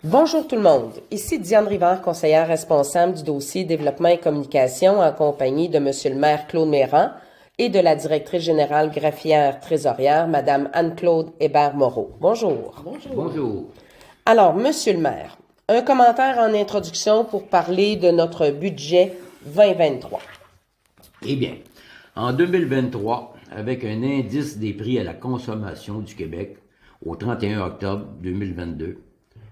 Bonjour tout le monde, ici Diane Rivard, conseillère responsable du dossier développement et communication en compagnie de Monsieur le maire Claude Mérand et de la directrice générale greffière trésorière, Madame Anne-Claude Hébert-Moreau. Bonjour. Bonjour. Alors, Monsieur le maire, un commentaire en introduction pour parler de notre budget 2023. Eh bien, en 2023, avec un indice des prix à la consommation du Québec au 31 octobre 2022,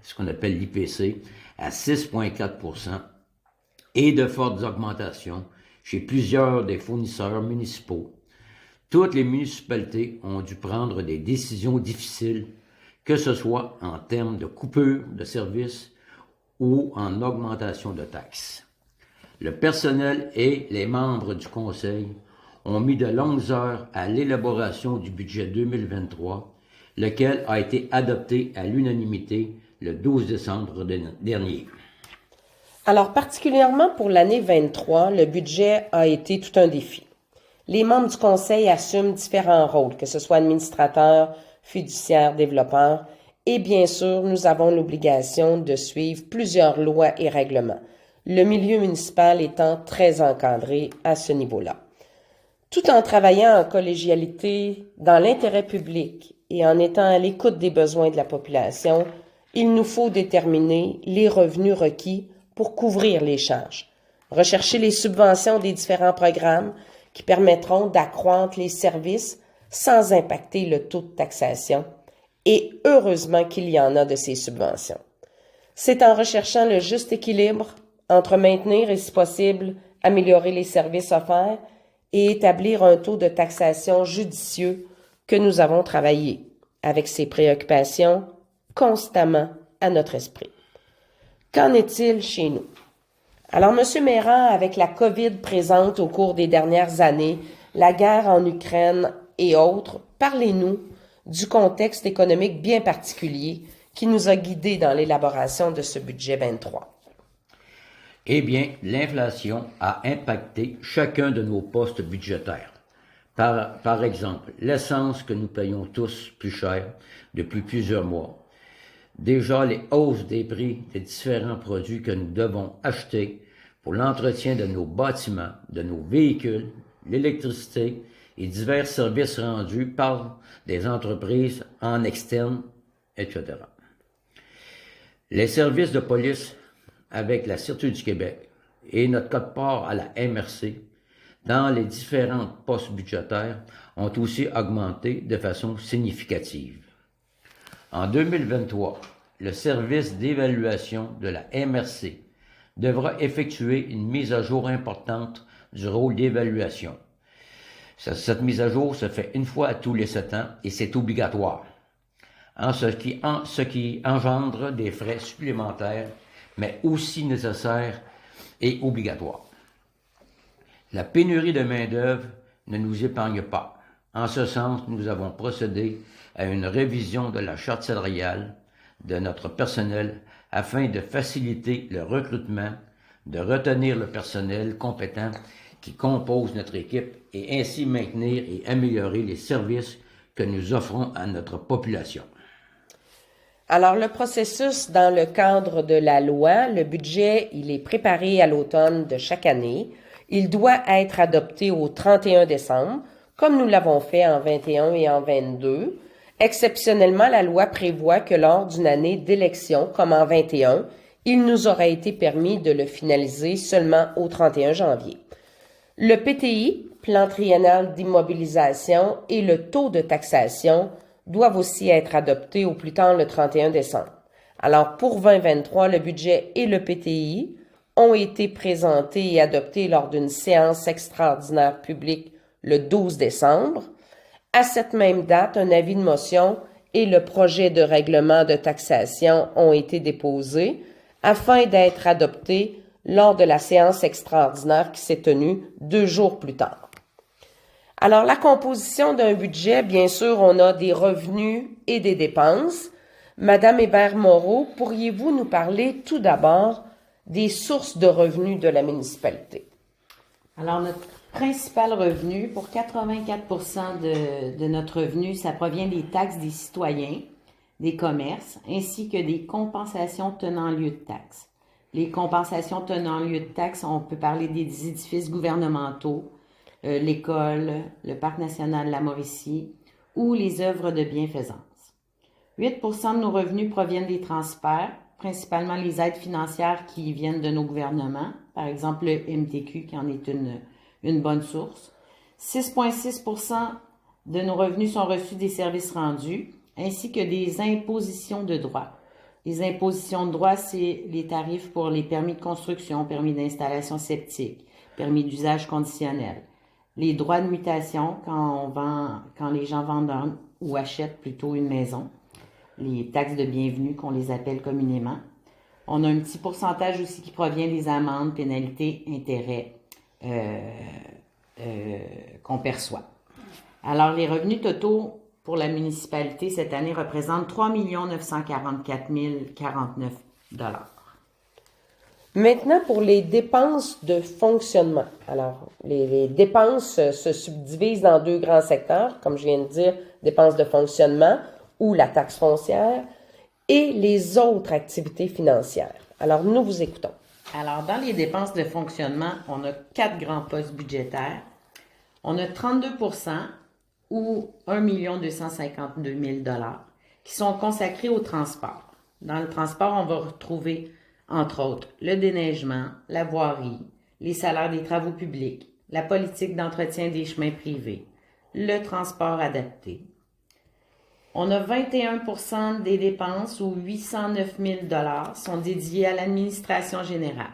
ce qu'on appelle l'IPC, à 6,4 % et de fortes augmentations chez plusieurs des fournisseurs municipaux, toutes les municipalités ont dû prendre des décisions difficiles, que ce soit en termes de coupure de services ou en augmentation de taxes. Le personnel et les membres du Conseil ont mis de longues heures à l'élaboration du budget 2023, lequel a été adopté à l'unanimité le 12 décembre dernier. Alors, particulièrement pour l'année 23, le budget a été tout un défi. Les membres du Conseil assument différents rôles, que ce soit administrateurs, fiduciaires, développeurs, et bien sûr, nous avons l'obligation de suivre plusieurs lois et règlements, le milieu municipal étant très encadré à ce niveau-là. Tout en travaillant en collégialité, dans l'intérêt public et en étant à l'écoute des besoins de la population, il nous faut déterminer les revenus requis pour couvrir les charges, rechercher les subventions des différents programmes qui permettront d'accroître les services sans impacter le taux de taxation, et heureusement qu'il y en a de ces subventions. C'est en recherchant le juste équilibre entre maintenir et, si possible, améliorer les services offerts et établir un taux de taxation judicieux que nous avons travaillé avec ces préoccupations constamment à notre esprit. Qu'en est-il chez nous? Alors, M. Mérand, avec la COVID présente au cours des dernières années, la guerre en Ukraine et autres, parlez-nous du contexte économique bien particulier qui nous a guidés dans l'élaboration de ce budget 23. Eh bien, l'inflation a impacté chacun de nos postes budgétaires. Par exemple, l'essence que nous payons tous plus cher depuis plusieurs mois. Déjà, les hausses des prix des différents produits que nous devons acheter pour l'entretien de nos bâtiments, de nos véhicules, l'électricité et divers services rendus par des entreprises en externe, etc. Les services de police avec la Sûreté du Québec et notre quote-part à la MRC dans les différents postes budgétaires ont aussi augmenté de façon significative. En 2023, le service d'évaluation de la MRC devra effectuer une mise à jour importante du rôle d'évaluation. Cette mise à jour se fait une fois à tous les 7 ans et c'est obligatoire, ce qui engendre des frais supplémentaires, mais aussi nécessaires et obligatoires. La pénurie de main-d'œuvre ne nous épargne pas. En ce sens, nous avons procédé à une révision de la charte salariale de notre personnel afin de faciliter le recrutement, de retenir le personnel compétent qui compose notre équipe et ainsi maintenir et améliorer les services que nous offrons à notre population. Alors, le processus dans le cadre de la loi, le budget, il est préparé à l'automne de chaque année. Il doit être adopté au 31 décembre, comme nous l'avons fait en 21 et en 22. Exceptionnellement, la loi prévoit que lors d'une année d'élection, comme en 21, il nous aura été permis de le finaliser seulement au 31 janvier. Le PTI, plan triennal d'immobilisation, et le taux de taxation doivent aussi être adoptés au plus tard le 31 décembre. Alors, pour 2023, le budget et le PTI ont été présentés et adoptés lors d'une séance extraordinaire publique le 12 décembre. À cette même date, un avis de motion et le projet de règlement de taxation ont été déposés afin d'être adoptés lors de la séance extraordinaire qui s'est tenue 2 jours plus tard. Alors, la composition d'un budget, bien sûr, on a des revenus et des dépenses. Madame Hébert-Moreau, pourriez-vous nous parler tout d'abord des sources de revenus de la municipalité? Alors, notre principal revenu, pour 84 de notre revenu, ça provient des taxes des citoyens. des commerces, ainsi que des compensations tenant lieu de taxes. Les compensations tenant lieu de taxes, on peut parler des édifices gouvernementaux, l'école, le Parc national de la Mauricie ou les œuvres de bienfaisance. 8% de nos revenus proviennent des transferts, principalement les aides financières qui viennent de nos gouvernements, par exemple le MTQ qui en est une bonne source. 6,6% de nos revenus sont reçus des services rendus, ainsi que des impositions de droit. Les impositions de droit, c'est les tarifs pour les permis de construction, permis d'installation septique, permis d'usage conditionnel. Les droits de mutation quand les gens vendent ou achètent plutôt une maison. Les taxes de bienvenue qu'on les appelle communément. On a un petit pourcentage aussi qui provient des amendes, pénalités, intérêts qu'on perçoit. Alors, les revenus totaux pour la municipalité cette année représentent 3 944 049 $. Maintenant, pour les dépenses de fonctionnement. Alors, les dépenses se subdivisent dans deux grands secteurs, comme je viens de dire, dépenses de fonctionnement ou la taxe foncière et les autres activités financières. Alors, nous vous écoutons. Alors, dans les dépenses de fonctionnement, on a 4 grands postes budgétaires. On a 32% ou 1 252 000 $ qui sont consacrés au transport. Dans le transport, on va retrouver, entre autres, le déneigement, la voirie, les salaires des travaux publics, la politique d'entretien des chemins privés, le transport adapté. On a 21% des dépenses ou 809 000 $ sont dédiés à l'administration générale.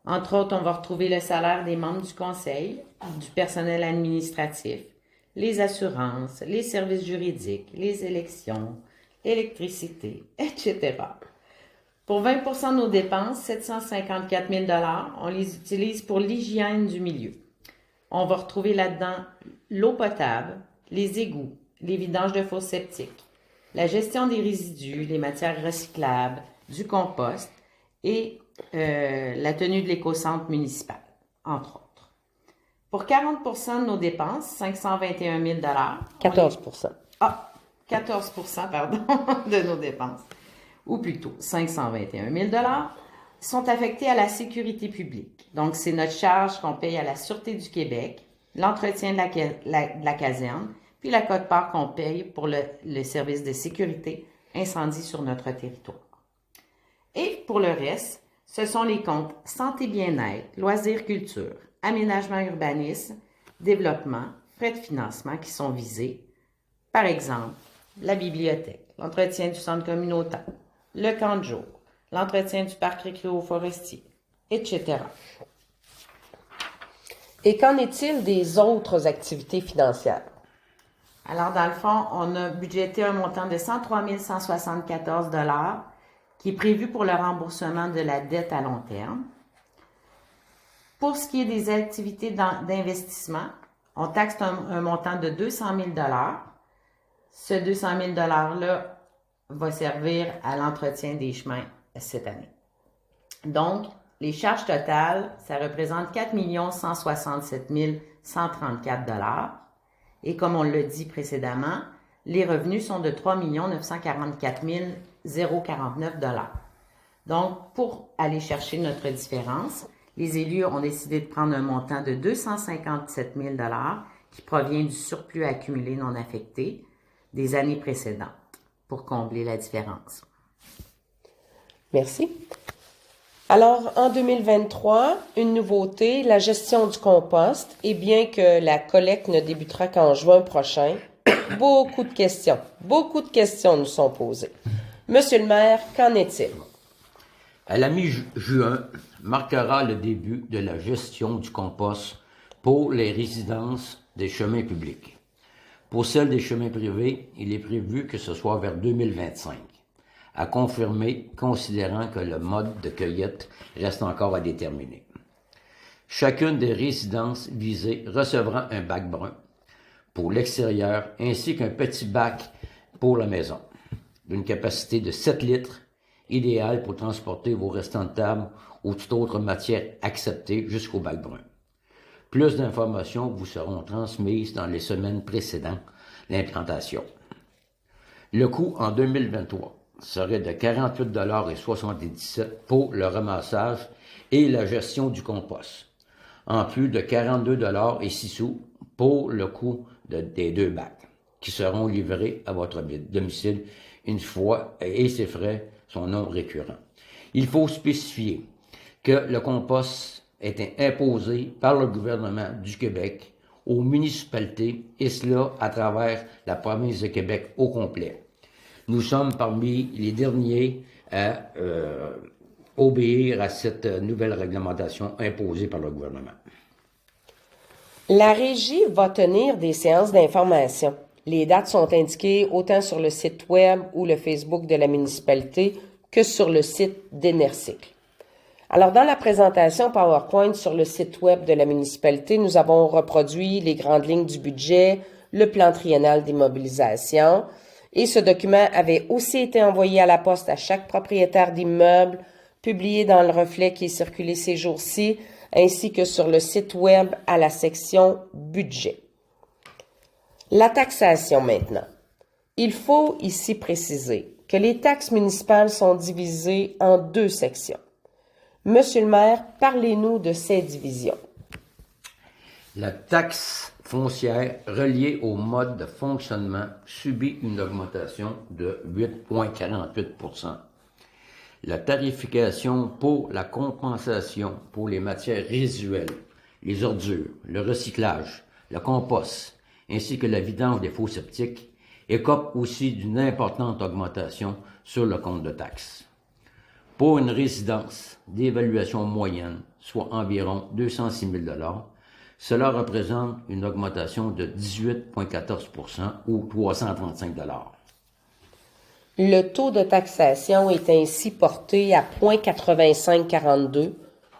Entre autres, on va retrouver le salaire des membres du conseil, du personnel administratif, les assurances, les services juridiques, les élections, l'électricité, etc. Pour 20% de nos dépenses, 754 000 $, on les utilise pour l'hygiène du milieu. On va retrouver là-dedans l'eau potable, les égouts, les vidanges de fosses septiques, la gestion des résidus, les matières recyclables, du compost et la tenue de l'écocentre municipal, entre autres. Pour 40% de nos dépenses, 521 000 $. 14%. 14%, pardon, de nos dépenses, ou plutôt 521 000 $, sont affectés à la sécurité publique. Donc, c'est notre charge qu'on paye à la Sûreté du Québec, l'entretien de la caserne, puis la quote-part qu'on paye pour le service de sécurité incendie sur notre territoire. Et pour le reste, ce sont les comptes santé bien-être, loisirs culture, aménagement urbanisme, développement, frais de financement qui sont visés. Par exemple, la bibliothèque, l'entretien du centre communautaire, le camp de jour, l'entretien du parc récréo-forestier, etc. Et qu'en est-il des autres activités financières? Alors, dans le fond, on a budgété un montant de 103 174 $ qui est prévu pour le remboursement de la dette à long terme. Pour ce qui est des activités d'investissement, on taxe un montant de 200 000 $. Ce 200 000 $-là va servir à l'entretien des chemins cette année. Donc, les charges totales, ça représente 4 167 134 $. Et comme on l'a dit précédemment, les revenus sont de 3 944 049 $. Donc, pour aller chercher notre différence, les élus ont décidé de prendre un montant de 257 000 $ qui provient du surplus accumulé non affecté des années précédentes pour combler la différence. Merci. Alors, en 2023, une nouveauté, la gestion du compost. Et bien que la collecte ne débutera qu'en juin prochain, beaucoup de questions nous sont posées. Monsieur le maire, qu'en est-il? À la mi-juin marquera le début de la gestion du compost pour les résidences des chemins publics. Pour celles des chemins privés, il est prévu que ce soit vers 2025. À confirmer, considérant que le mode de cueillette reste encore à déterminer. Chacune des résidences visées recevra un bac brun pour l'extérieur ainsi qu'un petit bac pour la maison, d'une capacité de 7 litres, idéal pour transporter vos restants de table ou toute autre matière acceptée jusqu'au bac brun. Plus d'informations vous seront transmises dans les semaines précédant l'implantation. Le coût en 2023 serait de 48,77 $ pour le ramassage et la gestion du compost, en plus de 42,06 $ pour le coût des 2 bacs, qui seront livrés à votre domicile une fois et ces frais sont non récurrents. Il faut spécifier que le compost est imposé par le gouvernement du Québec aux municipalités, et cela à travers la province de Québec au complet. Nous sommes parmi les derniers à obéir à cette nouvelle réglementation imposée par le gouvernement. La Régie va tenir des séances d'information. Les dates sont indiquées autant sur le site web ou le Facebook de la municipalité que sur le site d'Énercycle. Alors, dans la présentation PowerPoint sur le site web de la municipalité, nous avons reproduit les grandes lignes du budget, le plan triennal d'immobilisation, et ce document avait aussi été envoyé à la poste à chaque propriétaire d'immeuble, publié dans le Reflet qui est circulé ces jours-ci, ainsi que sur le site web à la section budget. La taxation maintenant. Il faut ici préciser que les taxes municipales sont divisées en 2 sections. Monsieur le maire, parlez-nous de ces divisions. La taxe foncière reliée au mode de fonctionnement subit une augmentation de 8,48 %. La tarification pour la compensation pour les matières résiduelles, les ordures, le recyclage, le compost, ainsi que la vidange des fosses septiques, écope aussi d'une importante augmentation sur le compte de taxes. Pour une résidence d'évaluation moyenne, soit environ 206 000 $, cela représente une augmentation de 18,14 % ou 335 $. Le taux de taxation est ainsi porté à 0,8542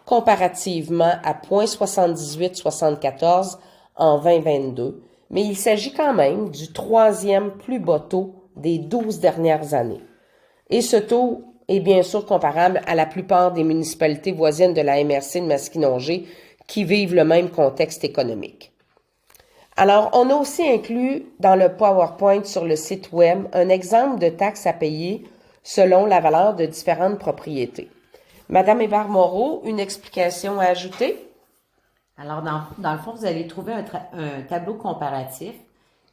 comparativement à 0,7874 en 2022, mais il s'agit quand même du 3e plus bas taux des 12 dernières années. Et ce taux est bien sûr comparable à la plupart des municipalités voisines de la MRC de Masquinongé qui vivent le même contexte économique. Alors, on a aussi inclus dans le PowerPoint sur le site web un exemple de taxes à payer selon la valeur de différentes propriétés. Madame Hébert-Moreau, une explication à ajouter? Alors, dans le fond, vous allez trouver un tableau comparatif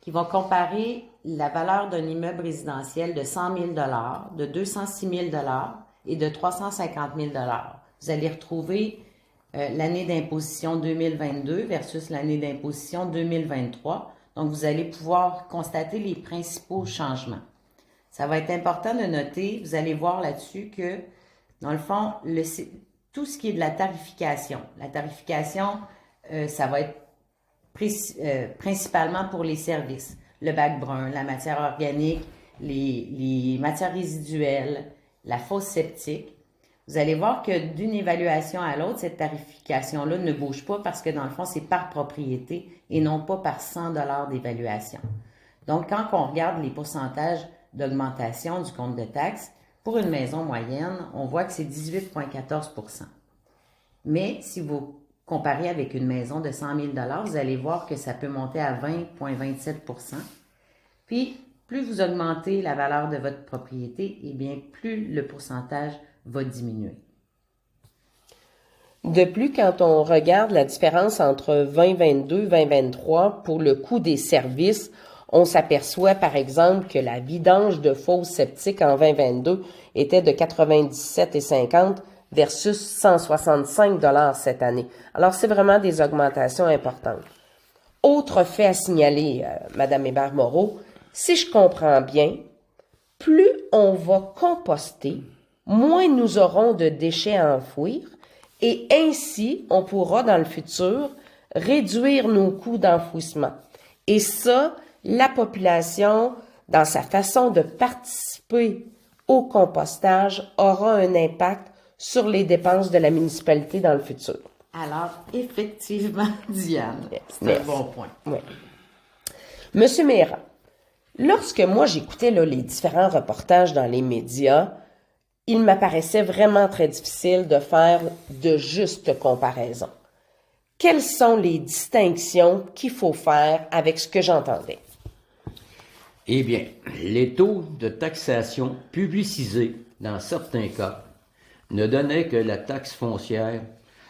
qui va comparer la valeur d'un immeuble résidentiel de 100 000 $, de 206 000 $ et de 350 000 $. Vous allez retrouver l'année d'imposition 2022 versus l'année d'imposition 2023. Donc, vous allez pouvoir constater les principaux changements. Ça va être important de noter, vous allez voir là-dessus que, dans le fond, tout ce qui est de la tarification, ça va être principalement pour les services, le bac brun, la matière organique, les matières résiduelles, la fosse septique. Vous allez voir que d'une évaluation à l'autre, cette tarification-là ne bouge pas parce que dans le fond, c'est par propriété et non pas par 100 $ d'évaluation. Donc, quand on regarde les pourcentages d'augmentation du compte de taxes, pour une maison moyenne, on voit que c'est 18,14 %. Mais si vous comparez avec une maison de 100 000 $, vous allez voir que ça peut monter à 20,27 %. Puis, plus vous augmentez la valeur de votre propriété, eh bien, plus le pourcentage va diminuer. De plus, quand on regarde la différence entre 2022 et 2023 pour le coût des services, on s'aperçoit par exemple que la vidange de fosses septiques en 2022 était de 97,50 versus 165 $ cette année. Alors, c'est vraiment des augmentations importantes. Autre fait à signaler, Madame Hébert-Moreau, si je comprends bien, plus on va composter, moins nous aurons de déchets à enfouir et ainsi, on pourra dans le futur réduire nos coûts d'enfouissement. Et ça, la population, dans sa façon de participer au compostage, aura un impact sur les dépenses de la municipalité dans le futur. Alors, effectivement, Diane, c'est un bon point. Oui. Monsieur Méran, lorsque moi j'écoutais les différents reportages dans les médias, il m'apparaissait vraiment très difficile de faire de justes comparaisons. Quelles sont les distinctions qu'il faut faire avec ce que j'entendais? Eh bien, les taux de taxation publicisés dans certains cas ne donnaient que la taxe foncière,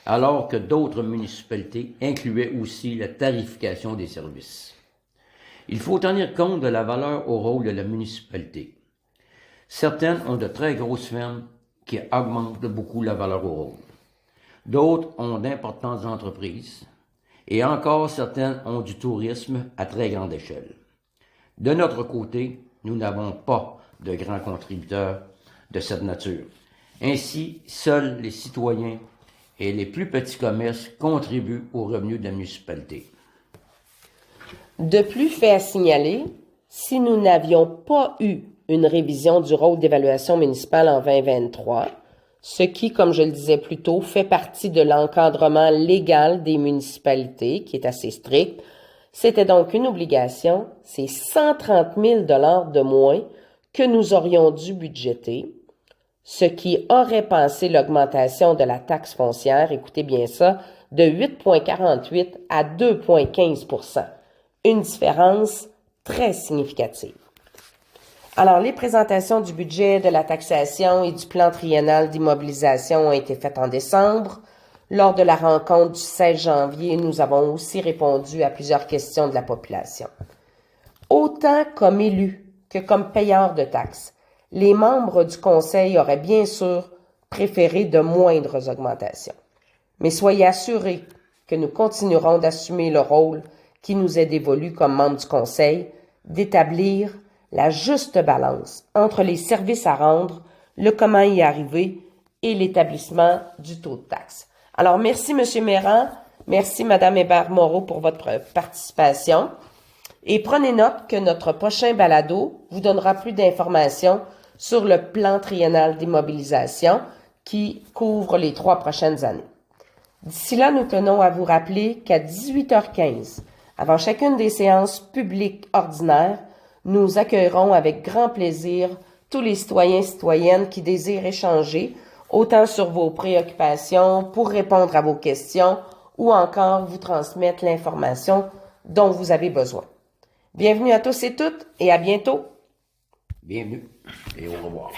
alors que d'autres municipalités incluaient aussi la tarification des services. Il faut tenir compte de la valeur au rôle de la municipalité. Certaines ont de très grosses fermes qui augmentent beaucoup la valeur au rôle. D'autres ont d'importantes entreprises. Et encore, certaines ont du tourisme à très grande échelle. De notre côté, nous n'avons pas de grands contributeurs de cette nature. Ainsi, seuls les citoyens et les plus petits commerces contribuent aux revenus de la municipalité. De plus, fait à signaler, si nous n'avions pas eu une révision du rôle d'évaluation municipale en 2023, ce qui, comme je le disais plus tôt, fait partie de l'encadrement légal des municipalités, qui est assez strict, c'était donc une obligation, c'est 130 000 $ de moins que nous aurions dû budgéter, ce qui aurait passé l'augmentation de la taxe foncière, écoutez bien ça, de 8,48 à 2,15 %. Une différence très significative. Alors, les présentations du budget, de la taxation et du plan triennal d'immobilisation ont été faites en décembre. Lors de la rencontre du 16 janvier, nous avons aussi répondu à plusieurs questions de la population. Autant comme élus que comme payeurs de taxes, les membres du Conseil auraient bien sûr préféré de moindres augmentations. Mais soyez assurés que nous continuerons d'assumer le rôle qui nous est dévolu comme membres du Conseil, d'établir la juste balance entre les services à rendre, le comment y arriver et l'établissement du taux de taxe. Alors, merci M. Méran, merci Mme Hébert-Moreau pour votre participation et prenez note que notre prochain balado vous donnera plus d'informations sur le plan triennal d'immobilisation qui couvre les 3 prochaines années. D'ici là, nous tenons à vous rappeler qu'à 18h15, avant chacune des séances publiques ordinaires, nous accueillerons avec grand plaisir tous les citoyens et citoyennes qui désirent échanger, autant sur vos préoccupations, pour répondre à vos questions ou encore vous transmettre l'information dont vous avez besoin. Bienvenue à tous et toutes et à bientôt. Bienvenue et au revoir.